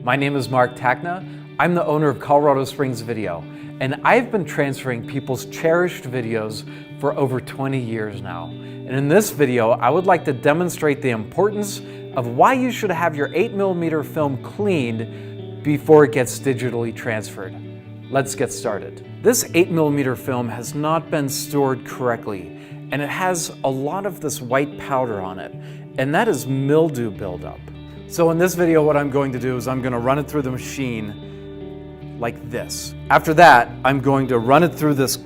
My name is Mark Tacna. I'm the owner of Colorado Springs Video, and I've been transferring people's cherished videos for over 20 years now. And in this video, I would like to demonstrate the importance of why you should have your 8mm film cleaned before it gets digitally transferred. Let's get started. This 8mm film has not been stored correctly, and it has a lot of this white powder on it, and that is mildew buildup. So in this video, what I'm going to do is I'm going to run it through the machine like this. After that, I'm going to run it through this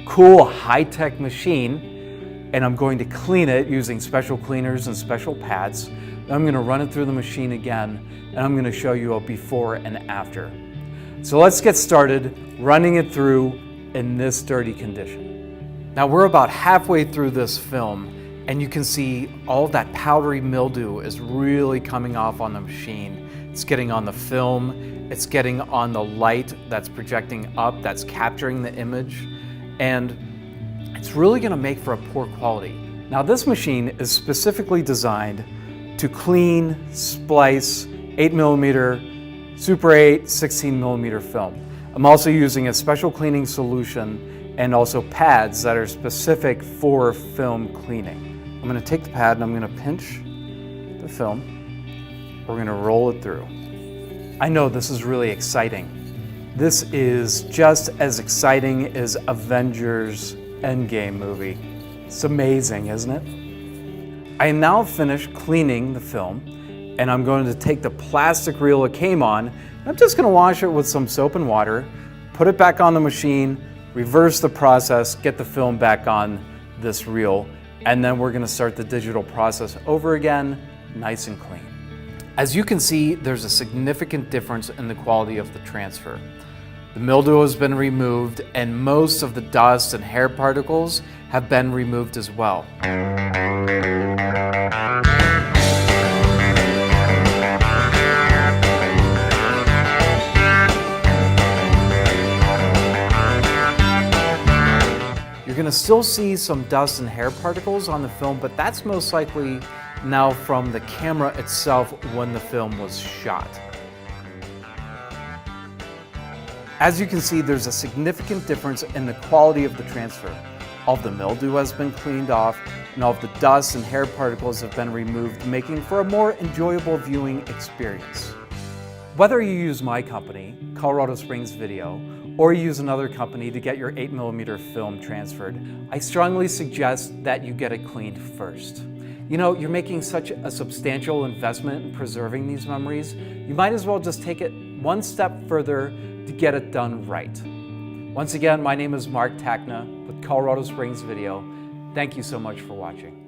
cool high-tech machine, and I'm going to clean it using special cleaners and special pads. Then I'm going to run it through the machine again, and I'm going to show you a before and after. So let's get started running it through in this dirty condition. Now we're about halfway through this film, and you can see all that powdery mildew is really coming off on the machine. It's getting on the film, it's getting on the light that's projecting up, that's capturing the image, and it's really gonna make for a poor quality. Now this machine is specifically designed to clean, splice 8mm, Super 8, 16mm film. I'm also using a special cleaning solution and also pads that are specific for film cleaning. I'm going to take the pad and I'm going to pinch the film. We're going to roll it through. I know this is really exciting. This is just as exciting as Avengers Endgame movie. It's amazing, isn't it? I am now finished cleaning the film, and I'm going to take the plastic reel it came on, and I'm just going to wash it with some soap and water, put it back on the machine, reverse the process, get the film back on this reel, and then we're going to start the digital process over again, nice and clean. As you can see, there's a significant difference in the quality of the transfer. The mildew has been removed, and most of the dust and hair particles have been removed as well. You're going to still see some dust and hair particles on the film, but that's most likely now from the camera itself when the film was shot. As you can see, there's a significant difference in the quality of the transfer. All of the mildew has been cleaned off, and all of the dust and hair particles have been removed, making for a more enjoyable viewing experience. Whether you use my company, Colorado Springs Video, or you use another company to get your 8mm film transferred, I strongly suggest that you get it cleaned first. You know, you're making such a substantial investment in preserving these memories, you might as well just take it one step further to get it done right. Once again, my name is Mark Tacna with Colorado Springs Video. Thank you so much for watching.